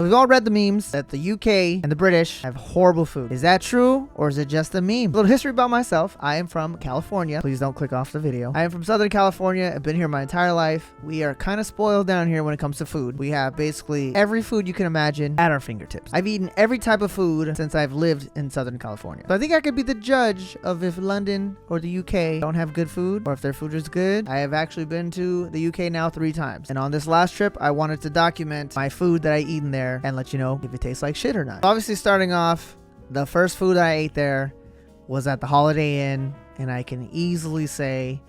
we've all read the memes that the UK and the British have horrible food. Is that true, or is it just a meme? A little history about myself. I am from California. Please don't click off the video. I am from Southern California. I've been here my entire life. We are kind of spoiled down here when it comes to food. We have basically every food you can imagine at our fingertips. I've eaten every type of food since I've lived in Southern California. So I think I could be the judge of if London or the UK don't have good food, or if their food is good. I have actually been to the UK now 3 times. And on this last trip, I wanted to document my food that I eat in there and let you know if it tastes like shit or not. Obviously, starting off, the first food I ate there was at the Holiday Inn, and I can easily say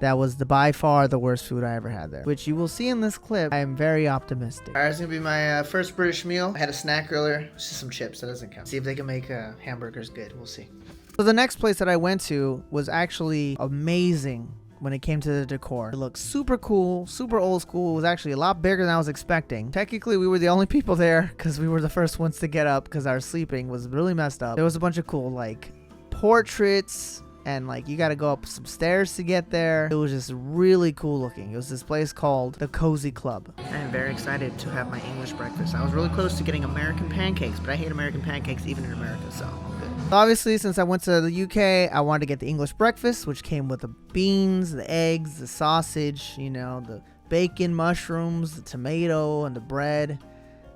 that was by far the worst food I ever had there, which you will see in this clip. I am very optimistic. All right, it's gonna be my first British meal. I had a snack earlier. It's just some chips. That doesn't count. See if they can make hamburgers good. We'll see. So the next place that I went to was actually amazing when it came to the decor. It looked super cool, super old school. It was actually a lot bigger than I was expecting. Technically, we were the only people there because we were the first ones to get up because our sleeping was really messed up. There was a bunch of cool, like, portraits, and like you got to go up some stairs to get there. It was just really cool looking. It was this place called the Cosy Club. I am very excited to have my English breakfast. I was really close to getting American pancakes, but I hate American pancakes even in America, so good. Obviously, since I went to the UK, I wanted to get the English breakfast, which came with the beans, the eggs, the sausage, you know, the bacon, mushrooms, the tomato, and the bread.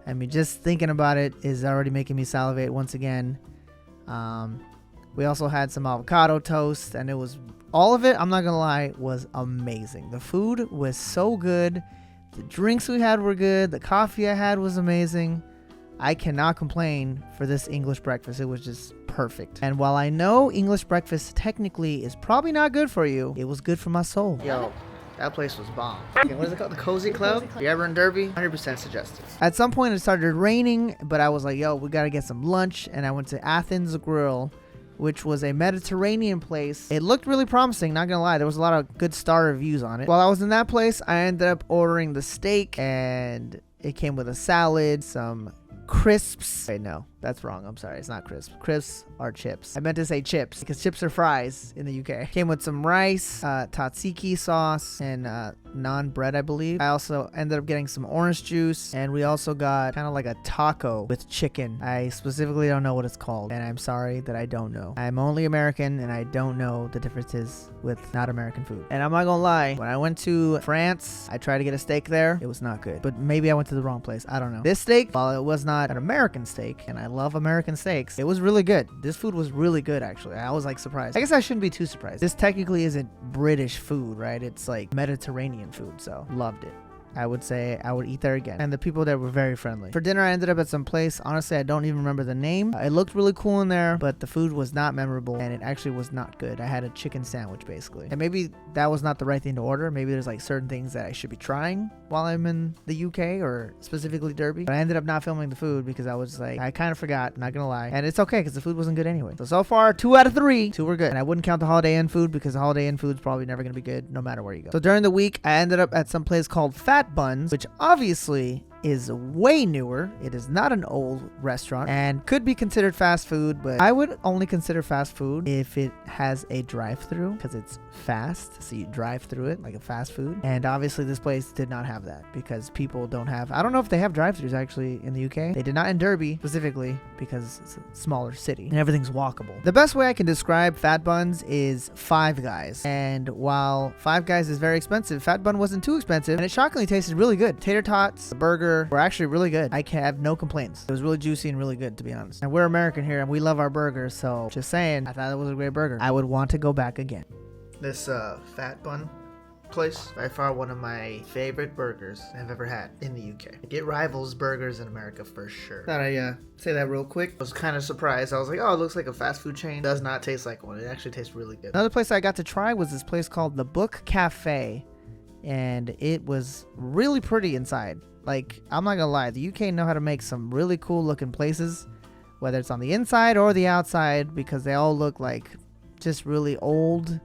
I mean, just thinking about it is already making me salivate once again. We also had some avocado toast, and it was, all of it, I'm not gonna lie, was amazing. The food was so good. The drinks we had were good. The coffee I had was amazing. I cannot complain for this English breakfast. It was just perfect. And while I know English breakfast technically is probably not good for you, it was good for my soul. Yo, that place was bomb. Okay, what is it called? The Cosy Club? If you're ever in Derby, 100% suggested. At some point it started raining, but I was like, yo, we gotta get some lunch. And I went to Athens Grill, which was a Mediterranean place. It looked really promising, not gonna lie. There was a lot of good star reviews on it. While I was in that place, I ended up ordering the steak, and it came with a salad, some crisps. Wait, no, that's wrong. I'm sorry. It's not crisps. Crisps are chips. I meant to say chips because chips are fries in the UK. Came with some rice, tzatziki sauce, and naan bread, I believe. I also ended up getting some orange juice, and we also got kind of like a taco with chicken. I specifically don't know what it's called, and I'm sorry that I don't know. I'm only American, and I don't know the differences with not American food. And I'm not gonna lie, when I went to France, I tried to get a steak there. It was not good, but maybe I went to the wrong place. I don't know. This steak, while it was not an American steak, and I love American steaks, it was really good. This food was really good, actually. I was like surprised. I guess I shouldn't be too surprised. This technically isn't British food, right? It's like Mediterranean food, so loved it. I would say I would eat there again. And the people there were very friendly. For dinner, I ended up at some place. Honestly, I don't even remember the name. It looked really cool in there, but the food was not memorable, and it actually was not good. I had a chicken sandwich, basically. And maybe that was not the right thing to order. Maybe there's like certain things that I should be trying while I'm in the UK, or specifically Derby. But I ended up not filming the food because I was like, I kind of forgot, not gonna lie. And it's okay because the food wasn't good anyway. So far, 2 out of 3. 2 were good. And I wouldn't count the Holiday Inn food because the Holiday Inn food's probably never gonna be good no matter where you go. So during the week, I ended up at some place called Fat Buns, which obviously is way newer. It is not an old restaurant and could be considered fast food, but I would only consider fast food if it has a drive-through because it's fast, so you drive through it like a fast food. And obviously this place did not have that because people don't have, I don't know if they have drive-throughs actually in the UK. They did not in Derby specifically because it's a smaller city and everything's walkable. The best way I can describe Fat Buns is Five Guys, and while Five Guys is very expensive, Fat Bun wasn't too expensive, and it shockingly tasted really good. Tater tots, the burger were actually really good. I can have no complaints. It was really juicy and really good, to be honest. And we're American here and we love our burgers, so just saying, I thought it was a great burger. I would want to go back again. This Fat Bun place, by far one of my favorite burgers I've ever had in the UK. It rivals burgers in America for sure. Thought I'd say that real quick. I was kind of surprised. I was like, oh, it looks like a fast food chain. Does not taste like one. It actually tastes really good. Another place I got to try was this place called the Book Cafe, and it was really pretty inside. Like, I'm not gonna lie, the UK know how to make some really cool looking places, whether it's on the inside or the outside, because they all look like just really old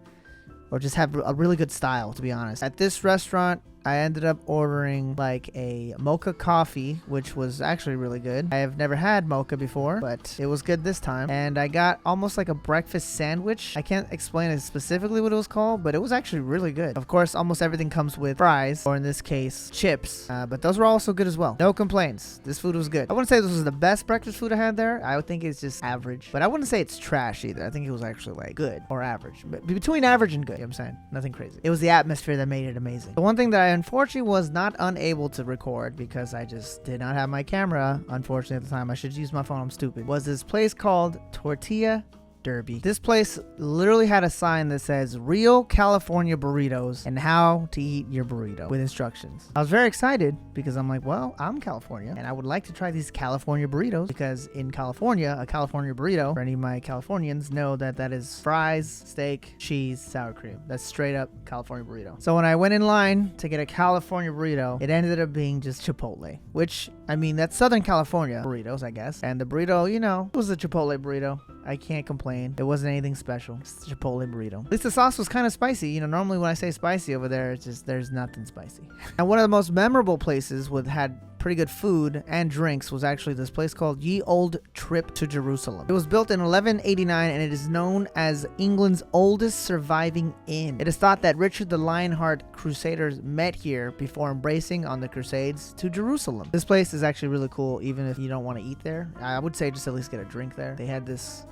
or just have a really good style, to be honest. At this restaurant, I ended up ordering like a mocha coffee, which was actually really good. I have never had mocha before, but it was good this time. And I got almost like a breakfast sandwich. I can't explain it specifically what it was called, but it was actually really good. Of course, almost everything comes with fries, or in this case, chips. But those were also good as well. No complaints. This food was good. I wouldn't say this was the best breakfast food I had there. I would think it's just average. But I wouldn't say it's trash either. I think it was actually like good or average. But between average and good, you know what I'm saying? Nothing crazy. It was the atmosphere that made it amazing. The one thing that I unfortunately was not unable to record because I just did not have my camera, unfortunately at the time, I should use my phone, I'm stupid, was this place called Tortilla Derby. This place literally had a sign that says real California burritos and how to eat your burrito with instructions. I was very excited because I'm like, well, I'm California and I would like to try these California burritos because in California, a California burrito, for any of my Californians know that that is fries, steak, cheese, sour cream. That's straight up California burrito. So when I went in line to get a California burrito, it ended up being just Chipotle, which, I mean, that's Southern California burritos, I guess. And the burrito, you know, was a Chipotle burrito. I can't complain. It wasn't anything special. It's a Chipotle burrito. At least the sauce was kind of spicy. You know, normally when I say spicy over there, it's just there's nothing spicy. And one of the most memorable places had pretty good food and drinks was actually this place called Ye Old Trip to Jerusalem. It was built in 1189 and it is known as England's oldest surviving inn. It is thought that Richard the Lionheart Crusaders met here before embracing on the Crusades to Jerusalem. This place is actually really cool even if you don't want to eat there. I would say just at least get a drink there. They had this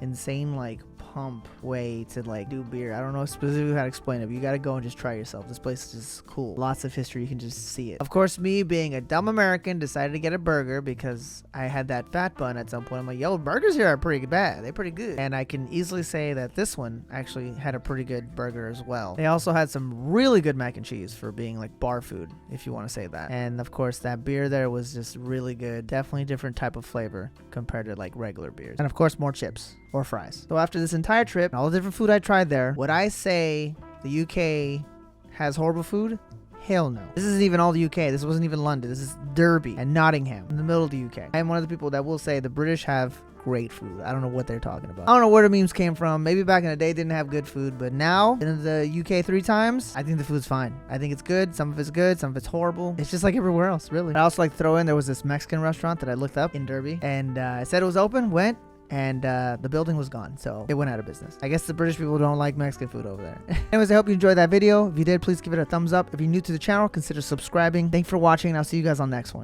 insane like pump way to like do beer. I don't know specifically how to explain it, but you gotta go and just try yourself. This place is just cool. Lots of history. You can just see it. Of course, me being a dumb American decided to get a burger because I had that Fat Bun at some point. I'm like, yo, burgers here are pretty bad. They're pretty good. And I can easily say that this one actually had a pretty good burger as well. They also had some really good mac and cheese for being like bar food, if you want to say that. And of course, that beer there was just really good. Definitely a different type of flavor compared to like regular beers. And of course, more chips or fries. So after this entire trip, all the different food I tried there, would I say the UK has horrible food? Hell no. This isn't even all the UK. This wasn't even London. This is Derby and Nottingham in the middle of the UK. I am one of the people that will say the British have great food. I don't know what they're talking about. I don't know where the memes came from. Maybe back in the day they didn't have good food, but now in the UK 3 times, I think the food's fine. I think it's good. Some of it's good. Some of it's horrible. It's just like everywhere else, really. I also like to throw in, there was this Mexican restaurant that I looked up in Derby and I said it was open, went, and the building was gone, so it went out of business. I guess the British people don't like Mexican food over there. Anyways, I hope you enjoyed that video. If you did, please give it a thumbs up. If you're new to the channel, consider subscribing. Thanks for watching, and I'll see you guys on the next one.